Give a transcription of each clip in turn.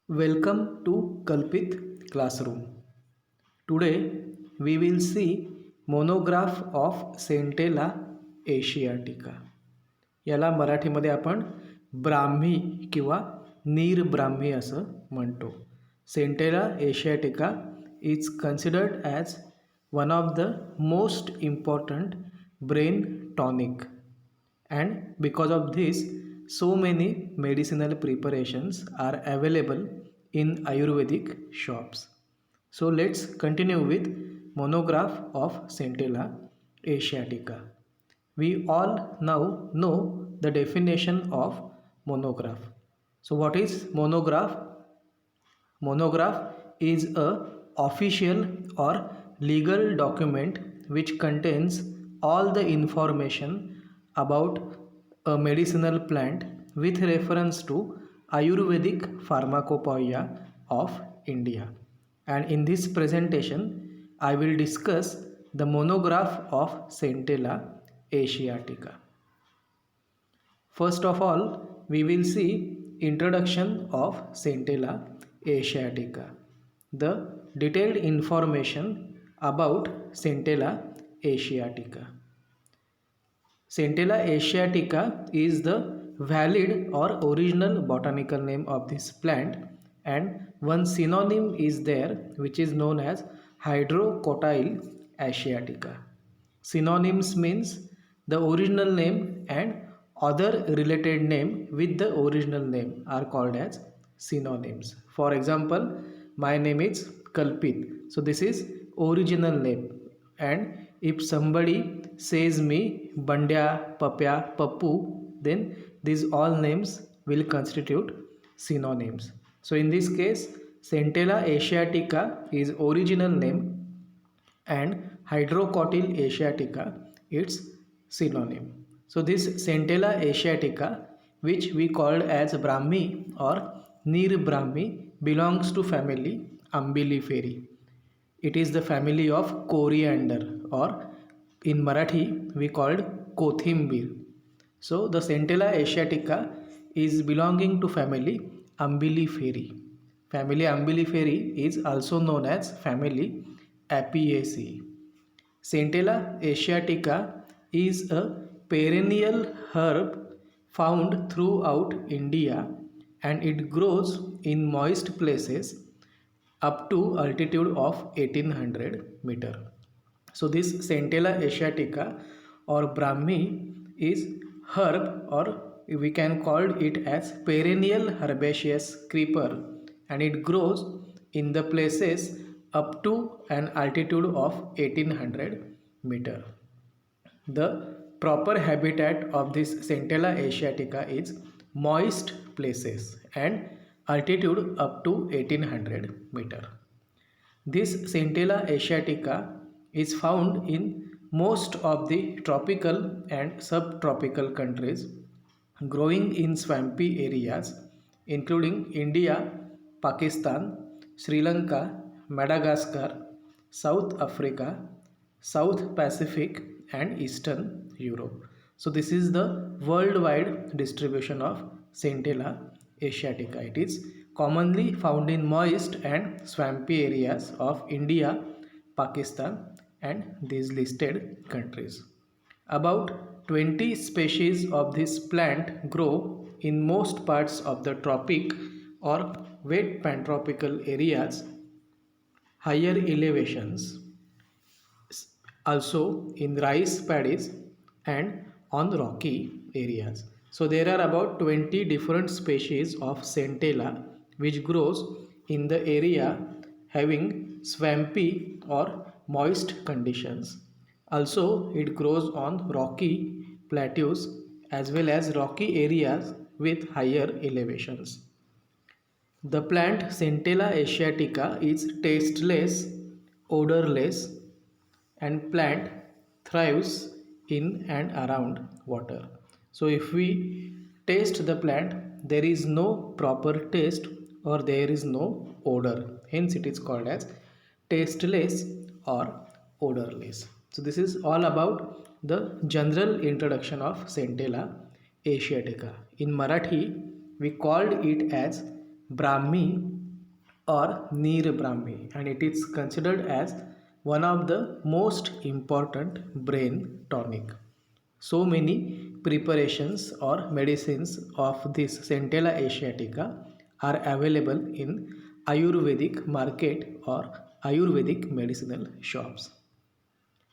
Welcome to Kalpit Classroom. Today we will see monograph of Centella asiatica. याला मराठीमध्ये आपण ब्राह्मी किंवा नीरब्राह्मी असं म्हणतो. Centella asiatica is considered as one of the most important brain tonic, and because of this so many medicinal preparations are available in Ayurvedic shops. So let's continue with monograph of Centella asiatica. We all now know the definition of monograph. So what is monograph? Monograph is a official or legal document which contains all the information about a medicinal plant with reference to Ayurvedic pharmacopoeia of India. And in this presentation, I will discuss the monograph of Centella asiatica. First of all, we will see introduction of Centella asiatica. The detailed information about Centella asiatica. Centella asiatica is the valid or original botanical name of this plant, and one synonym is there which is known as Hydrocotyle asiatica. Synonyms means the original name and other related name with the original name are called as synonyms. For example, my name is Kalpit. So this is original name, and if somebody says me Bandya, Papya, Pappu, then these all names will constitute synonyms. So in this case, Centella asiatica is original name and Hydrocotyle asiatica its synonym. So this Centella asiatica, which we called as Brahmi or Nirbrahmi, belongs to family Umbelliferae. It is the family of coriander, or in Marathi we called Kothimbir. So the Centella asiatica is belonging to family Umbelliferae. Family Umbelliferae is also known as family Apiaceae. Centella asiatica is a perennial herb found throughout India, and it grows in moist places up to altitude of 1800 meter. So this Centella asiatica or Brahmi is herb, or we can call it as perennial herbaceous creeper, and it grows in the places up to an altitude of 1800 meter. The proper habitat of this Centella asiatica is moist places and altitude up to 1800 meter. This Centella asiatica is found in most of the tropical and subtropical countries, growing in swampy areas including India, Pakistan, Sri Lanka, Madagascar, South Africa, South Pacific, and Eastern Europe. So this is the worldwide distribution of Centella asiatica. It is commonly found in moist and swampy areas of India, Pakistan, and these listed countries. About 20 species of this plant grow in most parts of the tropic or wet pantropical areas, higher elevations, also in rice paddies and on rocky areas. So there are about 20 different species of Centella which grows in the area having swampy or moist conditions. Also it grows on rocky plateaus as well as rocky areas with higher elevations. The plant Centella asiatica is tasteless, odorless, and plant thrives in and around water. So if we taste the plant, there is no proper taste or there is no odor. Hence it is called as tasteless or odorless. So this is all about the general introduction of Centella asiatica. In Marathi, we called it as Brahmi or Neer Brahmi, and it is considered as one of the most important brain tonic. So many preparations or medicines of this Centella asiatica are available in Ayurvedic market or Ayurvedic medicinal shops.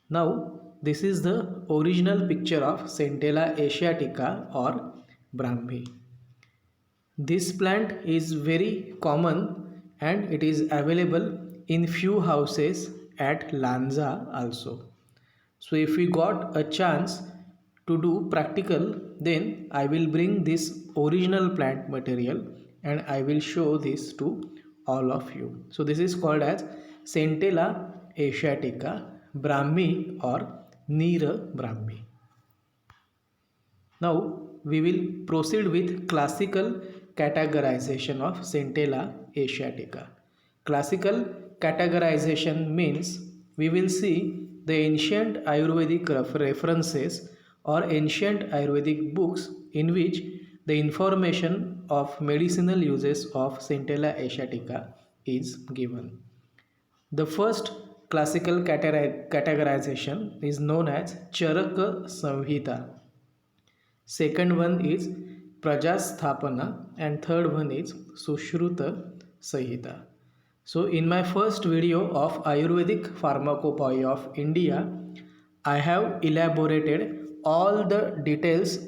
Now, this is the original picture of Centella asiatica or Brahmi. This plant is very common and it is available in few houses at Lanza also. So if we got a chance to do practical, then I will bring this original plant material and I will show this to all of you. So this is called as Centella asiatica Brahmi or Neera Brahmi. Now we will proceed with classical categorization of Centella asiatica. Classical categorization means we will see the ancient Ayurvedic references or ancient Ayurvedic books in which the information of medicinal uses of Centella asiatica is given. The first classical categorization is known as Charaka Samhita. Second one is Prajasthapana and third one is Sushruta Sahita. So in my first video of Ayurvedic Pharmacopoeia of India, I have elaborated all the details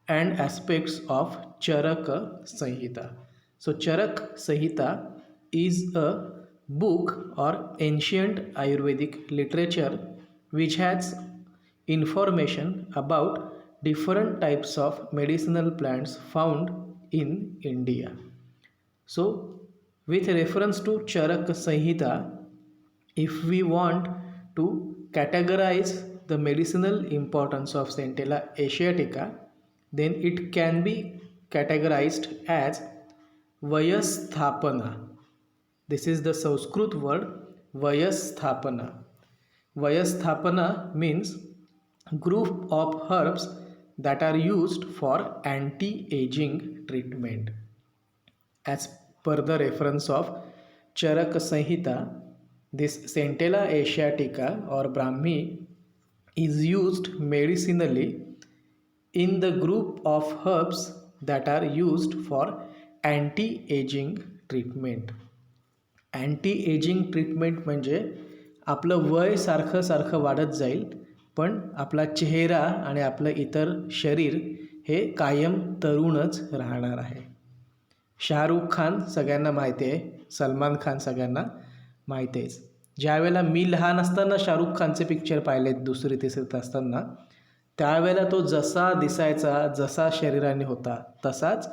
and aspects of Charaka Samhita. So Charak Samhita is a book or ancient Ayurvedic literature which has information about different types of medicinal plants found in India. So with reference to Charak Samhita, if we want to categorize the medicinal importance of Centella asiatica, then it can be categorized as Vayasthapana. This is the Sanskrit word Vayasthapana. Vayasthapana means group of herbs that are used for anti-aging treatment. As per the reference of Charak Samhita, this Centella asiatica or Brahmi is used medicinally in the group of herbs that are used for anti-aging treatment. Anti treatment म्हणजे आपलं वय सारखं सारखं वाढत जाईल पण आपला चेहरा आणि आपलं इतर शरीर हे कायम तरुणच राहणार आहे. शाहरुख खान सगळ्यांना माहिती आहे, सलमान खान सगळ्यांना माहिती आहेच. ज्यावेळेला मी लहान असताना शाहरुख खानचे पिक्चर पाहिलेत दुसरी तिसरीत असताना, त्यावेळेला तो जसा दिसायचा, जसा शरीराने होता तसाच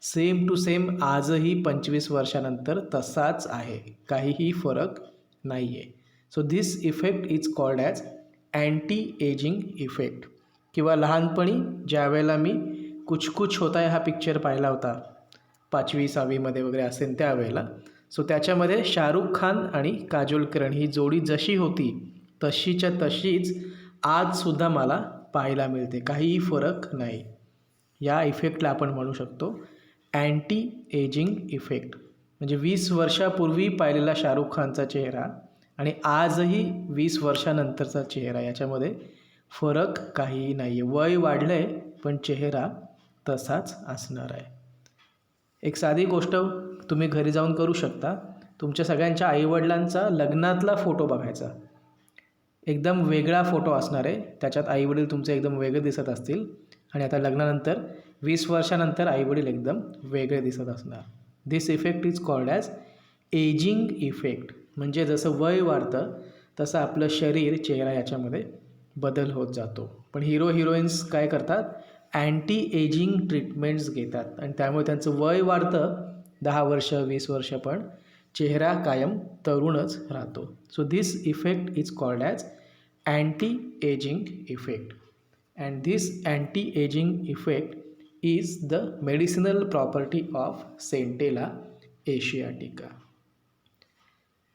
सेम टू सेम आजही 25 वर्षानंतर तसाच आहे, काहीही फरक नाही आहे. So this effect is called as anti ageing effect. किंवा लहानपणी ज्यावेळेला मी कुछ कुछ होता है हा पिक्चर पाहिला होता 5वी 6वीमध्ये वगैरे असेल त्यावेळेला, सो त्याच्यामध्ये शाहरुख खान आणि काजोल किरण ही जोडी जशी होती तशीच्या तशीच आजसुद्धा मला पाहायला मिळते, काहीही फरक नाही. या इफेक्टला आपण म्हणू शकतो अँटी एजिंग इफेक्ट. म्हणजे 20 वर्षापूर्वी पाहिलेला शाहरुख खानचा चेहरा आणि आजही 20 वर्षानंतरचा चेहरा याच्यामध्ये फरक काहीही नाही आहे. वय वाढलं आहे पण चेहरा तसाच असणार आहे. एक साधी गोष्ट तुम्ही घरी जाऊन करू शकता. तुमच्या सगळ्यांच्या आईवडिलांचा लग्नातला फोटो बघायचा, एकदम वेगळा फोटो असणार आहे. त्याच्यात आईवडील तुमचे एकदम वेगळे दिसत असतील आणि आता लग्नानंतर 20 वर्षानंतर आईवडील एकदम वेगळे दिसत असणार. This effect is called as ageing effect. म्हणजे जसं वय वाढतं तसं आपलं शरीर, चेहरा याच्यामध्ये बदल होत जातो. पण हिरो हिरोईन्स काय करतात, अँटी एजिंग ट्रीटमेंट्स घेतात आणि त्यामुळे त्यांचं वय वाढतं 10 वर्ष 20 वर्ष पण चेहरा कायम तरुणच राहतो. So this effect is called as anti ageing effect. And this anti-aging effect is the medicinal property of Centella asiatica.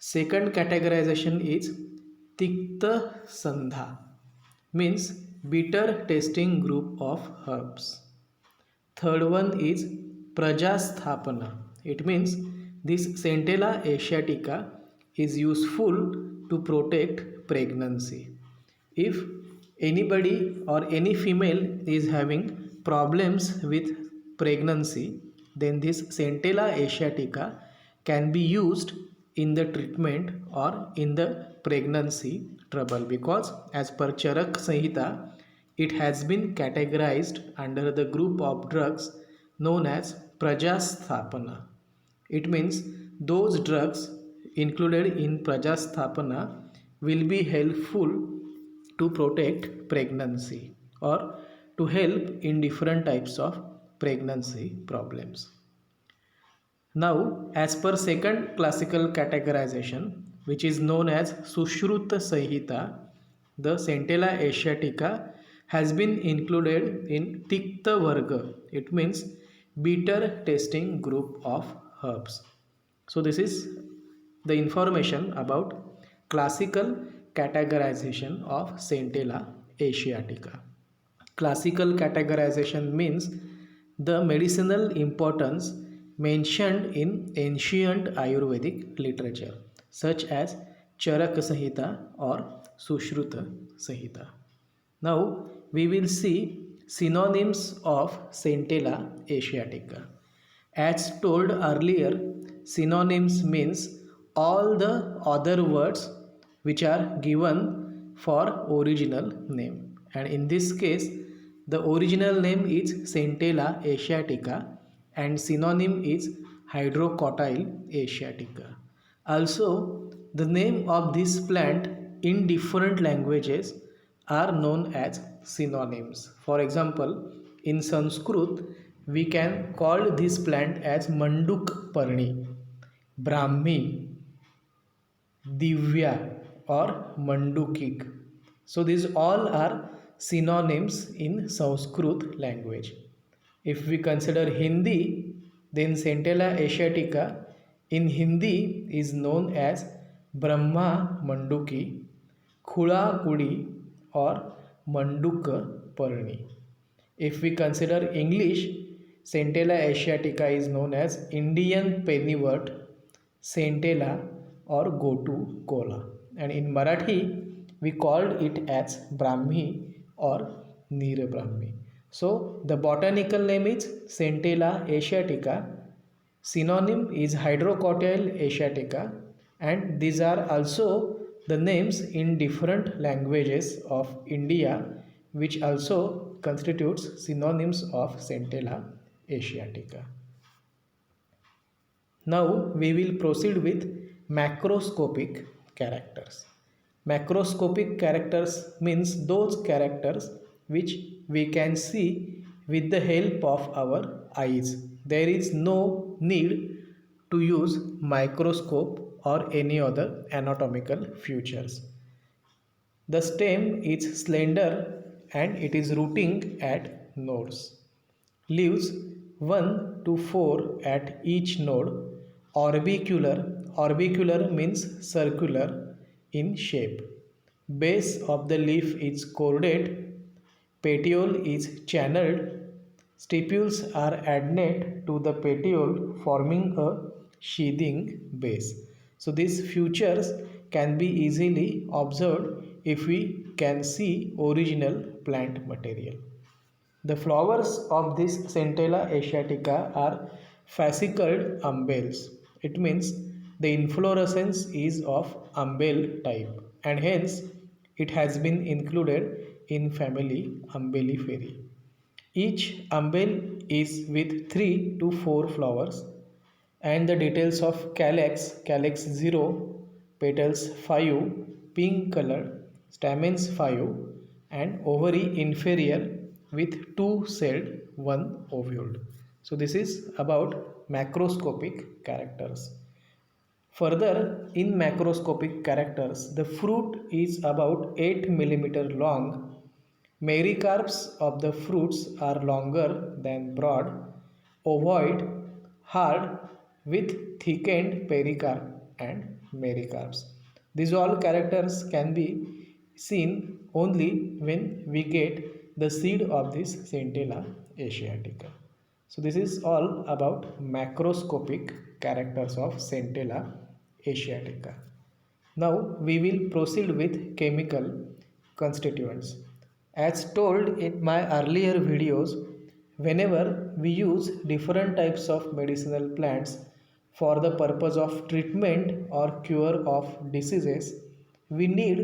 Second categorization is Tikta Sandha, means bitter tasting group of herbs. Third one is prajasthapana. It means this Centella asiatica is useful to protect pregnancy. If anybody or any female is having problems with pregnancy, then this Centella asiatica can be used in the treatment or in the pregnancy trouble, because as per Charak Samhita it has been categorized under the group of drugs known as Prajasthapana. It means those drugs included in Prajasthapana will be helpful to protect pregnancy or to help in different types of pregnancy problems. Now, as per second classical categorization, which is known as Sushruta Samhita, the Centella asiatica has been included in Tikta Varga. It means bitter tasting group of herbs. So this is the information about classical categorization of Centella asiatica. Classical categorization means the medicinal importance mentioned in ancient Ayurvedic literature, such as Charaka Samhita or Sushruta Samhita. Now we will see synonyms of Centella asiatica. As told earlier, synonyms means all the other words which are given for original name. And in this case, the original name is Centella asiatica and synonym is Hydrocotyle asiatica. Also, the name of this plant in different languages are known as synonyms. For example, in Sanskrit, we can call this plant as Manduk Parni, Brahmi, Divya or Mandukik. So these all are synonyms in Sanskrit language. If we consider Hindi, then Centella asiatica in Hindi is known as Brahma Manduki, Khula Kudi or Manduka Parni. If we consider English, Centella asiatica is known as Indian pennywort, Centella or Gotu Kola. And in Marathi, we called it as Brahmi or Neer Brahmi. So the botanical name is Centella asiatica, synonym is Hydrocotyle asiatica, and these are also the names in different languages of India, which also constitutes synonyms of Centella asiatica. Now we will proceed with macroscopic characters. Macroscopic characters means those characters which we can see with the help of our eyes. There is no need to use microscope or any other anatomical features. The stem is slender and it is rooting at nodes. Leaves 1 to 4 at each node. Orbicular means circular in shape. Base of the leaf is cordate. Petiole is channeled. Stipules are adnate to the petiole, forming a sheathing base. So these features can be easily observed if we can see original plant material. The flowers of this Centella asiatica are fascicled umbels. It means the inflorescence is of umbel type and hence it has been included in family Umbelliferae. Each umbel is with 3 to 4 flowers, and the details of calyx 0, petals 5, pink color, stamens 5, and ovary inferior with 2 celled, 1 ovuled. So this is about macroscopic characters. Further, in macroscopic characters, the fruit is about 8 mm long. Mericarps of the fruits are longer than broad, ovoid, hard, with thickened pericarp and mericarps. These all characters can be seen only when we get the seed of this Centella asiatica. So this is all about macroscopic characters of Centella asiatica. Now we will proceed with chemical constituents. As told in my earlier videos, whenever we use different types of medicinal plants for the purpose of treatment or cure of diseases, we need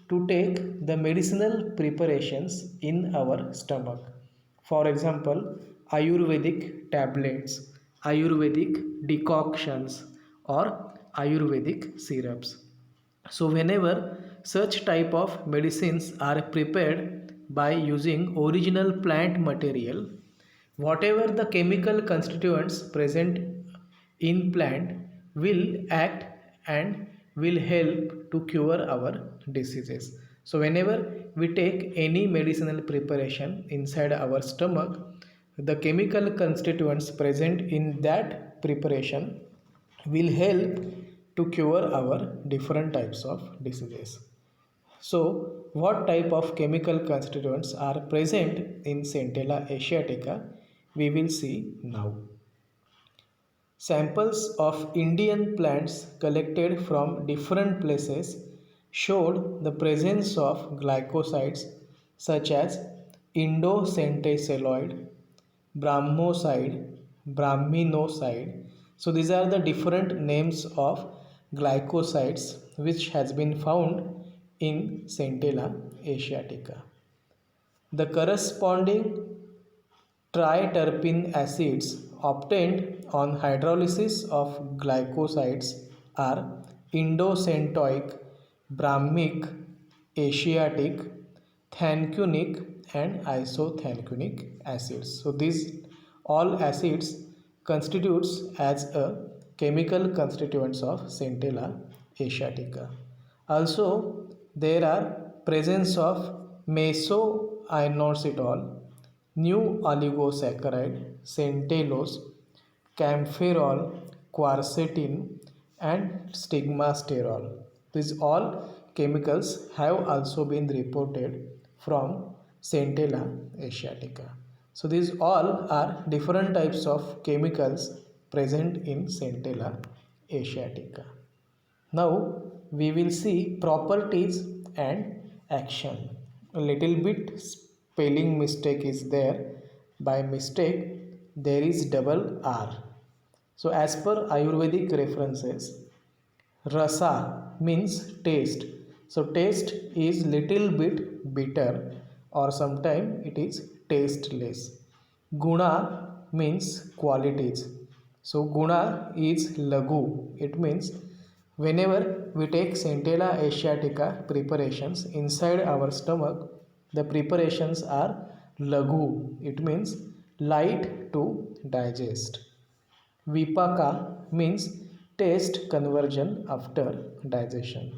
to take the medicinal preparations in our stomach. For example, Ayurvedic tablets, Ayurvedic decoctions, or Ayurvedic syrups. So whenever such type of medicines are prepared by using original plant material, whatever the chemical constituents present in plant will act and will help to cure our diseases. So whenever we take any medicinal preparation inside our stomach, the chemical constituents present in that preparation will help to cure our different types of diseases. So, what type of chemical constituents are present in Centella asiatica? We will see now. Samples of Indian plants collected from different places showed the presence of glycosides such as indocenticelloid, brahmoside, brahminoside. So these are the different names of glycosides which has been found in Centella asiatica. The corresponding triterpene acids obtained on hydrolysis of glycosides are indocentoic, brahmic, asiatic, thancunic and isothancunic acids. So these all acids constitutes as a chemical constituents of Centella asiatica. Also there are presence of mesoinositol, new oligosaccharide, centellose, camphorol, quercetin, and stigmasterol. These all chemicals have also been reported from Centella asiatica. So these all are different types of chemicals present in Centella asiatica. Now we will see properties and action. A little bit spelling mistake is there. By mistake there is double R. So as per Ayurvedic references, rasa means taste. So taste is little bit bitter or sometimes it is tasteless. Guna means qualities. So guna is lagu. It means whenever we take Centella asiatica preparations inside our stomach, the preparations are lagu. It means light to digest. Vipaka means taste conversion after digestion.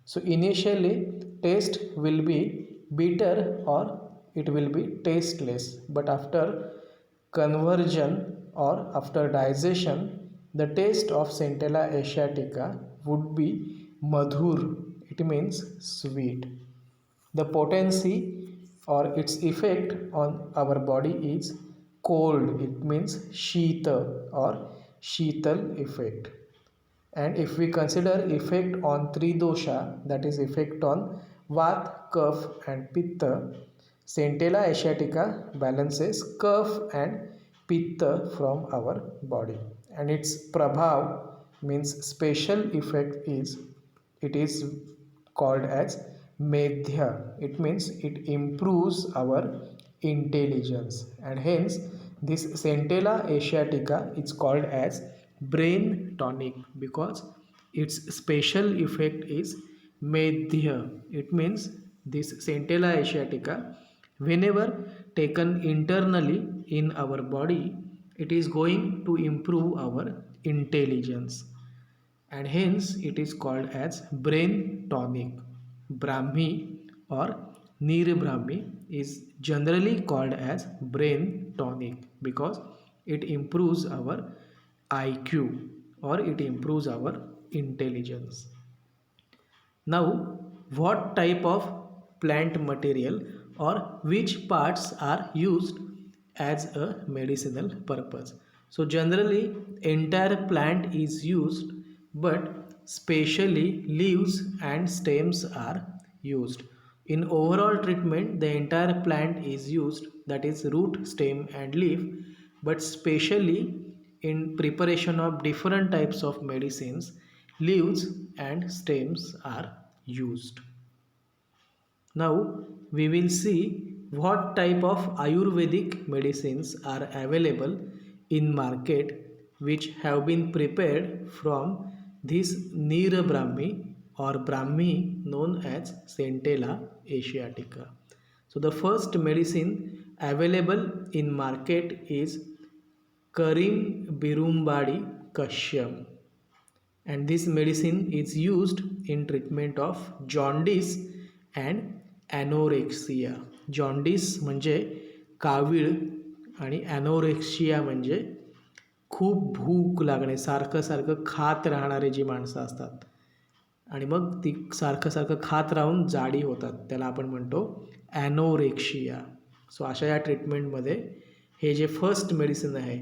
So initially taste will be bitter or it will be tasteless, but after conversion or after digestion the taste of Centella asiatica would be madhur. It means sweet. The potency or its effect on our body is cold. It means shita or sheetal effect. And if we consider effect on three dosha, that is effect on vat, kapha and pitta, Centella asiatica balances kapha and pitta from our body. And its prabhav means special effect is it is called as medhya. It means it improves our intelligence, and hence this Centella asiatica is called as brain tonic because its special effect is medhya. It means this Centella asiatica whenever taken internally in our body, it is going to improve our intelligence, and hence it is called as brain tonic. Brahmi or Neer Brahmi is generally called as brain tonic because it improves our IQ or it improves our intelligence. Now, what type of plant material or which parts are used as a medicinal purpose. So generally entire plant is used, but specially leaves and stems are used. In overall treatment the entire plant is used, that is root, stem and leaf, but specially in preparation of different types of medicines leaves and stems are used. Now we will see what type of Ayurvedic medicines are available in market which have been prepared from this Nira Brahmi or Brahmi known as Centella asiatica. So the first medicine available in market is Karim Birumbadi Kashyam, and this medicine is used in treatment of jaundice and anorexia. jaundice म्हणजे कावीळ आणि ॲनोरेक्शिया म्हणजे खूप भूक लागणे, सारखं सारखं खात राहणारे जी माणसं असतात आणि मग ती सारखं सारखं खात राहून जाडी होतात, त्याला आपण म्हणतो ॲनोरेक्शिया. सो अशा या ट्रीटमेंटमध्ये हे जे फर्स्ट मेडिसिन आहे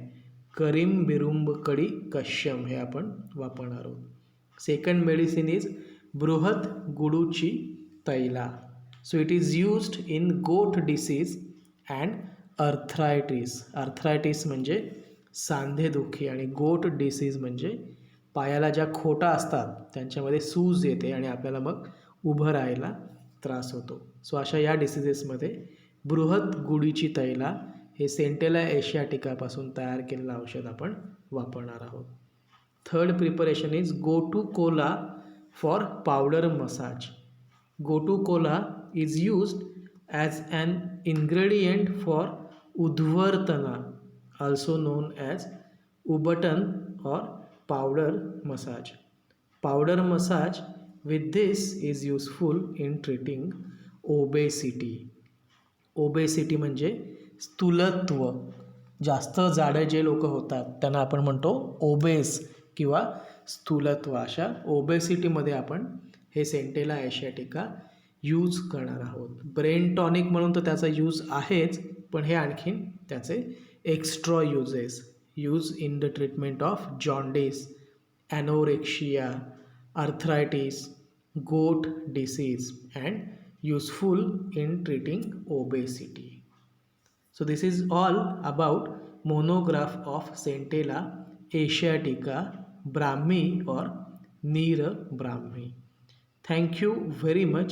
करीम बिरुंबकडी कश्यम हे आपण वापरणार आहोत. Second medicine is Brihat Guduchi taila. So it is used in gout disease and arthritis. Arthritis म्हणजे सांधेदुखी आणि गोट डिसीज म्हणजे पायाला ज्या खोटा असतात त्यांच्यामध्ये सूज येते आणि आपल्याला मग उभं राहायला त्रास होतो. सो अशा या डिसिजेसमध्ये बृहत गुडीची तैला हे सेंटेला एशियाटिकापासून तयार केलेलं औषध आपण वापरणार आहोत. Third preparation is gotu kola for powder massage. Gotu kola is used as an ingredient for udvartana, also known as ubatan or powder massage. Powder massage with this is useful in treating obesity. obesity म्हणजे स्थूलत्व, जास्त जाडे जे लोक होतात त्यांना आपण म्हणतो OBCs किंवा स्थूलत्व. अशा ओबेसिटीमध्ये आपण हे सेंटेला एशियाटिका यूज करणार आहोत. ब्रेन टॉनिक म्हणून तर त्याचा यूज आहेच, पण हे आणखीन त्याचे extra uses used in the treatment of jaundice, anorexia, arthritis, gout disease and useful in treating obesity. So this is all about monograph of Centella asiatica Brahmi or Nira Brahmi. Thank you very much.